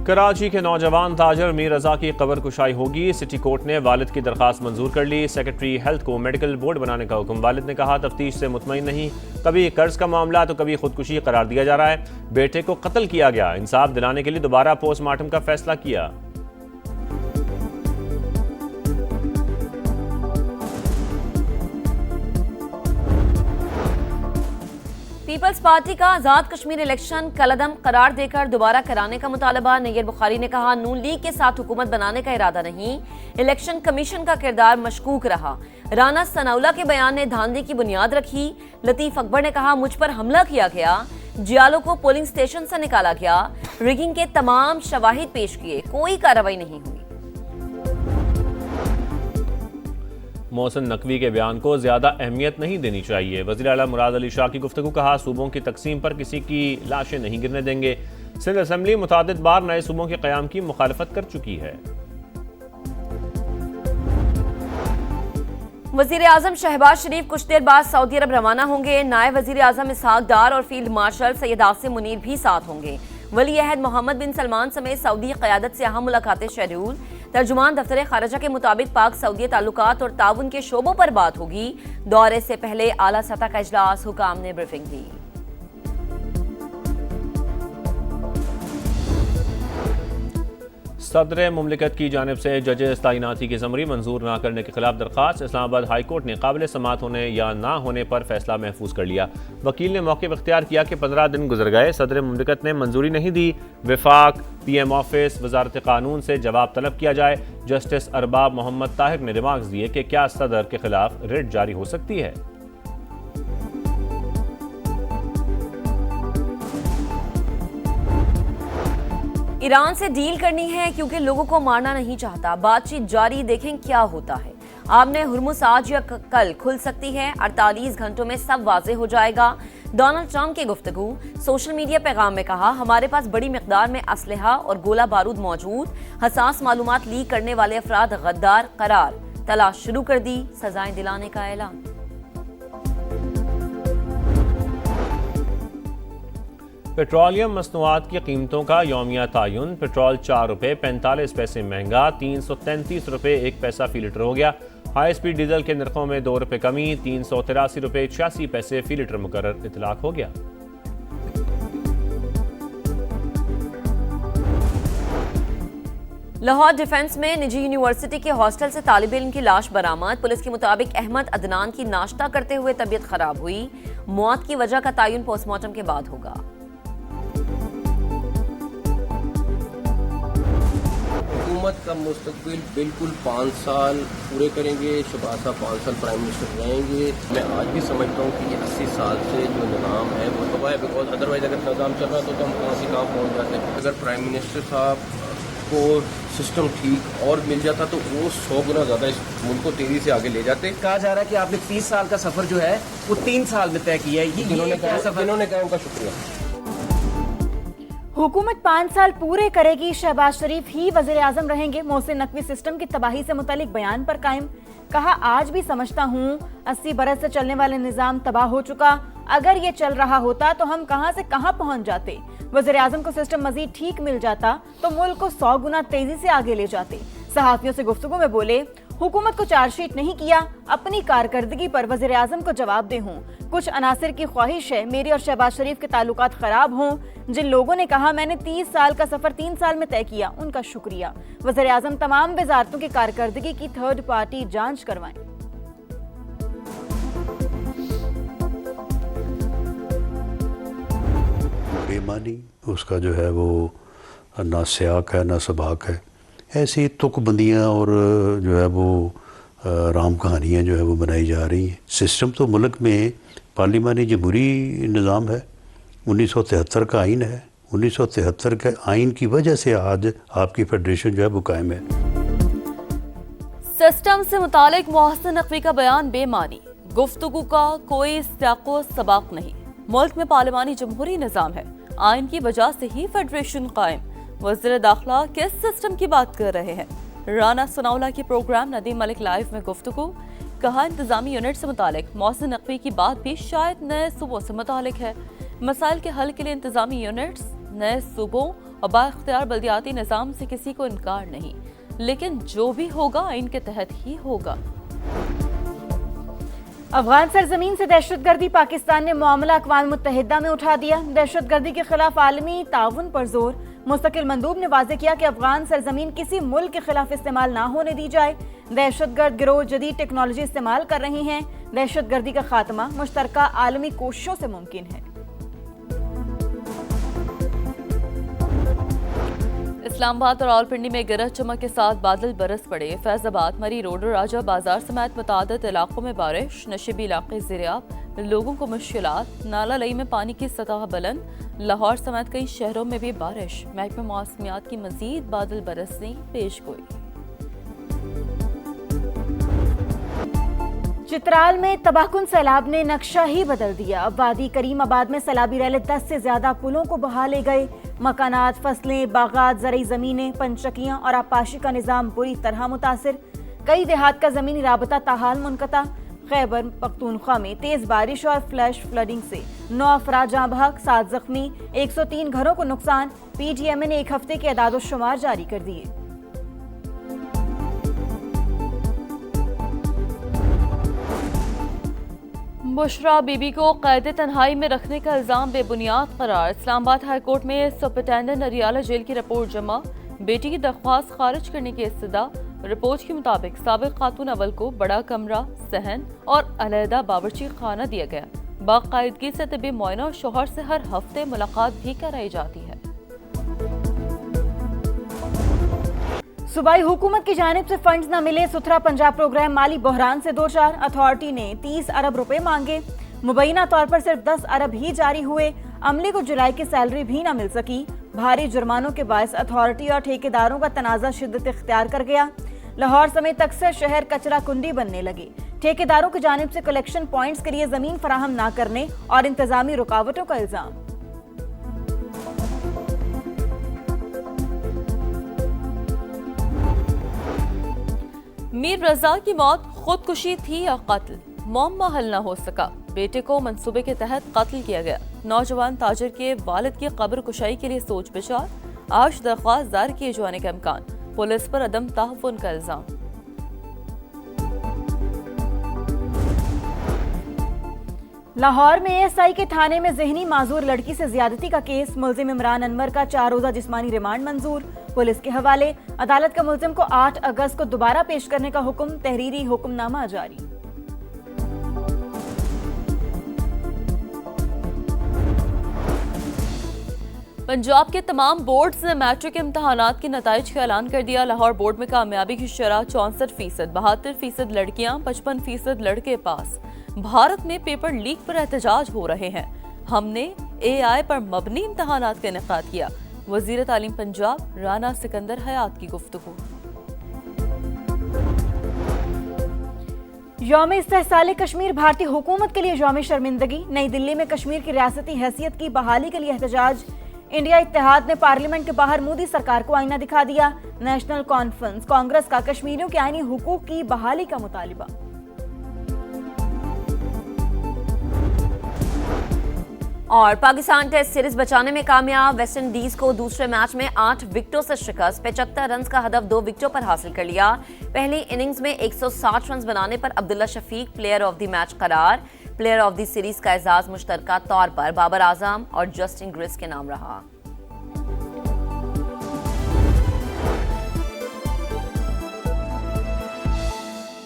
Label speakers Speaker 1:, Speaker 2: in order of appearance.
Speaker 1: कराची के नौजवान ताजर मीर रजा की कब्र कुशाई होगी। सिटी कोर्ट ने वालिद की दरखास्त मंजूर कर ली। सेक्रेटरी हेल्थ को मेडिकल बोर्ड बनाने का हुक्म। वालिद ने कहा तफ्तीश से मुतमईन नहीं, कभी कर्ज का मामला तो कभी खुदकुशी करार दिया जा रहा है। बेटे को कत्ल किया गया, इंसाफ दिलाने के लिए दोबारा पोस्टमार्टम का फैसला किया।
Speaker 2: पीपल्स पार्टी का आजाद कश्मीर इलेक्शन कलअदम करार देकर दोबारा कराने का मुतालबा। नैयर बुखारी ने कहा नून लीग के साथ हुकूमत बनाने का इरादा नहीं, इलेक्शन कमीशन का किरदार मशकूक रहा। राना सनाउल्लाह के बयान ने धांधली की बुनियाद रखी। लतीफ अकबर ने कहा मुझ पर हमला किया गया, जियालो को पोलिंग स्टेशन से निकाला गया, रिगिंग के तमाम शवाहिद पेश किए, कोई कार्रवाई नहीं हुई।
Speaker 1: मोहसिन नकवी के बयान को ज्यादा अहमियत नहीं देनी चाहिए। वज़ीर आला मुराद अली शाह की गुफ्तगू। कहा सूबों की तकसीम पर किसी की लाशें नहीं गिरने देंगे। सिंध असेंबली मुतादिद बार नए सूबों के क़याम की मुखालफत कर चुकी है।
Speaker 2: वज़ीर आज़म शहबाज शरीफ कुछ देर बाद सऊदी अरब रवाना होंगे। नायब वज़ीर आज़म इसहाक डार और फील्ड मार्शल सैयद आसिम मुनीर भी साथ होंगे। वली अहद मोहम्मद बिन सलमान समेत सऊदी क़यादत से अहम मुलाकातें शेड्यूल। तर्जुमान दफ्तर खारजा के मुताबिक पाक सऊदी ताल्लुकात और ताउन के शोबों पर बात होगी। दौरे से पहले आला सतह का इजलास, हुकाम ने ब्रीफिंग दी।
Speaker 1: सदर मुमलिकत की जानिब से जजेस तैनाती की ज़मरी मंजूर ना करने के खिलाफ दरख्वास्त। इस्लामाबाद हाई कोर्ट ने काबिल समात होने या ना होने पर फैसला महफूज कर लिया। वकील ने मौक़िफ़ इख्तियार किया कि 15 दिन गुजर गए, सदर मुमलिकत ने मंजूरी नहीं दी। विफाक, PM ऑफिस, वजारत कानून से जवाब तलब किया जाए। जस्टिस अरबाब मोहम्मद ताहिर ने रिमार्क्स दिए कि क्या सदर के खिलाफ रिट जारी हो सकती है।
Speaker 2: ईरान से डील करनी है क्योंकि लोगों को मारना नहीं चाहता। बातचीत जारी, देखें क्या होता है। आपने हुर्मुज़ आज या कल खुल सकती है, 48 घंटों में सब वाजे हो जाएगा। डोनाल्ड ट्रंप की गुफ्तगू। सोशल मीडिया पैगाम में कहा हमारे पास बड़ी मिकदार में असलहा और गोला बारूद मौजूद, हसास मालूमात लीक करने वाले अफराद गद्दार करार, तलाश शुरू कर दी, सजाएं दिलाने का ऐलान।
Speaker 1: पेट्रोलियम मसनूआत की कीमतों का यौमिया तायुन। पेट्रोल 4 रुपये 45 पैसे महंगा, 333 रुपये 1 पैसा फी लीटर हो गया। हाई स्पीड डीजल के नरखों में 2 रुपये कमी, 383 रुपये 86 पैसे फी लीटर मुकर्रर इतलाक हो गया।
Speaker 2: लाहौर डिफेंस में निजी यूनिवर्सिटी के हॉस्टल से तालिब इल्म की लाश बरामद। पुलिस के मुताबिक अहमद अदनान की नाश्ता करते हुए तबीयत खराब हुई। मौत की वजह का तायुन पोस्टमार्टम के बाद होगा।
Speaker 3: हुकूमत का मुस्तकबिल बिल्कुल 5 साल पूरे करेंगे। शहबाज साहब 5 साल प्राइम मिनिस्टर रहेंगे। मैं आज भी समझता हूँ कि ये 80 साल से जो निज़ाम है वो तबाह है। बिकॉज अदरवाइज अगर निज़ाम चल रहा तो हम कहाँ से कहाँ पहुँच जाते हैं। अगर प्राइम मिनिस्टर साहब को सिस्टम ठीक और मिल जाता तो वो 100 गुना ज़्यादा इस मुल्क को तेजी से आगे ले जाते।
Speaker 4: कहा जा रहा है कि आपने 30 साल का सफर जो है वो 3 साल में तय किया है।
Speaker 3: जिन्होंने कहा उनका शुक्रिया।
Speaker 5: हुकूमत 5 साल पूरे करेगी, शहबाज शरीफ ही वज़ीर आज़म रहेंगे। मोहसिन नकवी सिस्टम की तबाही से मुतालिक बयान पर कायम। कहा आज भी समझता हूँ 80 बरस से चलने वाले निज़ाम तबाह हो चुका। अगर ये चल रहा होता तो हम कहां से कहां पहुंच जाते। वज़ीर आज़म को सिस्टम मजीद ठीक मिल जाता तो मुल्क को 100 गुना तेजी से आगे ले जाते। सहाफियों से गुफ्तगू में बोले हुकूमत को चार्जशीट नहीं किया, अपनी कारकर्दगी पर वज़ीर आज़म को जवाबदेह हूँ। कुछ अनासिर की ख्वाहिश है मेरी और शहबाज शरीफ के ताल्लुकात खराब हों। जिन लोगों ने कहा मैंने 30 साल का सफर 3 साल में तय किया, उनका शुक्रिया। वज़ीर आज़म तमाम वज़ारतों की कारकर्दगी की थर्ड पार्टी जांच करवाएं।
Speaker 6: बेईमानी उसका जो है वो ना सियाक है ना सबाक है। ऐसी तुकबंदियाँ और जो है वो राम कहानियाँ जो है वो बनाई जा रही हैं। सिस्टम तो मुल्क में पार्लिमानी जमहूरी निज़ाम है, 1973 का आइन है। 1973 के आइन की वजह से आज आपकी फेडरेशन जो है वो कायम है।
Speaker 2: सिस्टम से मुतालिक मोहसिन नकवी का बयान बेमानी, गुफ्तगू का कोई सियाको सबाक नहीं। मुल्क में पार्लिमानी जमहूरी निज़ाम है, आइन की वजह से ही फेडरेशन कायम। वज़ीर दाखिला किस सिस्टम की बात कर रहे हैं। राना सनाउल्लाह की प्रोग्राम नदीम मलिक लाइव में गुफ्तगू। कहा इंतजामी यूनिट से मुतालिक मोहसिन नकवी की बात भी शायद नए सूबों से मुतालिक है। मसाइल के हल के लिए इंतजामी यूनिट्स
Speaker 7: नए सूबों और बाख्तियार बल्दियाती निज़ाम से किसी को इनकार नहीं, लेकिन जो भी होगा आइन के तहत ही होगा।
Speaker 5: अफगान सरजमीन से दहशतगर्दी, पाकिस्तान ने मामला अक़वाम मुत्तहिदा में उठा दिया। दहशतगर्दी के खिलाफ आलमी ताउन पर जोर। मुस्तकिल मंदूब ने वाज़ेह किया कि अफगान सरजमीन किसी मुल्क के खिलाफ इस्तेमाल ना होने दी जाए। दहशतगर्द गिरोह जदीद टेक्नोलॉजी इस्तेमाल कर रही हैं। दहशतगर्दी का खात्मा मुश्तरका आलमी कोशिशों से मुमकिन है।
Speaker 7: इस्लामाबाद और रावलपिंडी में गरज चमक के साथ बादल बरस पड़े। फैजाबाद, मरी रोड और राजा बाजार समेत मुतादिद इलाकों में बारिश। नशीबी इलाके ज़ेरियाब, लोगों को मुश्किलात। नाला लई में पानी की सतह बुलंद। लाहौर समेत कई शहरों में भी बारिश। महकमे मौसमियात की मजीद बादल बरसने पेश गोई।
Speaker 5: चित्राल में तबाहकुन सैलाब ने नक्शा ही बदल दिया। अब वादी करीमाबाद में सैलाबी रैले 10 से ज्यादा पुलों को बहा ले गए। मकानात, फसलें, बागात, ज़रई ज़मीनें, पंचक्कियां और आबपाशी का निज़ाम बुरी तरह मुतासिर। कई देहात का ज़मीनी राबता ताहाल मुनक़ता। खैबर पख्तूनख्वा में तेज बारिश और फ्लैश फ्लडिंग से 9 अफराद जाँ बहक, 7 जख्मी, 103 घरों को नुकसान। PGMA ने एक हफ्ते के अदाद शुमार जारी कर दिए।
Speaker 7: बुशरा बीबी को कैद तन्हाई में रखने का इल्जाम बेबुनियाद करार। इस्लामाबाद हाई कोर्ट में सुपरिटेंडेंट अरियाला जेल की रिपोर्ट जमा। बेटी की दरख्वास्त खारिज करने की इस्तदा। रिपोर्ट के मुताबिक साबिक खातून अव्वल को बड़ा कमरा, सहन और अलहदा बावर्ची खाना दिया गया। बाकायदगी से तिब्बी मुआयना और शोहर से हर हफ्ते मुलाकात भी कराई जाती है।
Speaker 5: सूबाई हुकूमत की जानिब से फंड्स न मिले। सुथरा पंजाब प्रोग्राम माली बहरान से 2-4। अथॉरिटी ने 30 अरब रुपए मांगे। मुबैना तौर पर सिर्फ 10 अरब ही जारी हुए। अमले को जुलाई की सैलरी भी न मिल सकी। भारी जुर्मानों के बायस अथॉरिटी और ठेकेदारों का तनाज़ा शिद्दत इख्तियार कर गया। लाहौर समेत अक्सर शहर कचरा कुंडी बनने लगे। ठेकेदारों की जानिब से कलेक्शन पॉइंट्स के लिए जमीन फराहम न करने और इंतजामी रुकावटों का इल्जाम।
Speaker 7: मीर रजा की मौत खुदकुशी थी या कत्ल, मामला हल न हो सका। बेटे को मंसूबे के तहत कत्ल किया गया। नौजवान ताजिर के वालिद की कब्र कुशाई के लिए सोच विचार। आज दरख्वास्त दायर किए जाने का इम्कान। पुलिस पर अदम तहव्वुन का इल्जाम।
Speaker 5: लाहौर में ASI के थाने में जहनी माजूर लड़की से ज्यादती का केस। मुल्जिम इमरान अनवर का 4 रोजा जिस्मानी रिमांड मंजूर। पुलिस के हवाले। अदालत का मुल्जिम को 8 अगस्त को दोबारा पेश करने का हुक्म। तहरीरी हुक्मनामा जारी।
Speaker 7: पंजाब के तमाम बोर्ड्स ने मैट्रिक इम्तहानात के नताइज का ऐलान कर दिया। लाहौर बोर्ड में कामयाबी की शरह 64%, 72% लड़कियां, 55% लड़के पास। भारत में पेपर लीक पर एहतजाज हो रहे हैं। हमने AI पर मबनी इम्तहानात का इनेकाद किया। वजीर तालीम पंजाब राना सिकंदर हयात की गुफ्तगू।
Speaker 5: यौम इस्तेहसाल कश्मीर भारतीय हुकूमत के लिए यौम शर्मिंदगी। नई दिल्ली में कश्मीर की रियासती हैसियत की बहाली के लिए एहतजाज। इंडिया इत्तेहाद ने पार्लियामेंट के बाहर मोदी सरकार को आईना दिखा दिया। नेशनल कॉन्फ्रेंस कांग्रेस का कश्मीरियों के आईनी हुकूक की बहाली का मुतालिबा।
Speaker 2: और पाकिस्तान टेस्ट सीरीज बचाने में कामयाब। वेस्टइंडीज को दूसरे मैच में 8 विकेटों से शिकस्त। 75 रन का हदफ 2 विकेटों पर हासिल कर लिया। पहली इनिंग्स में 160 रन बनाने पर Abdullah Shafique player of the match करार। प्लेयर ऑफ द सीरीज का एजाज मुश्तरका तौर पर बाबर आजम और जस्टिन ग्रिस के नाम रहा।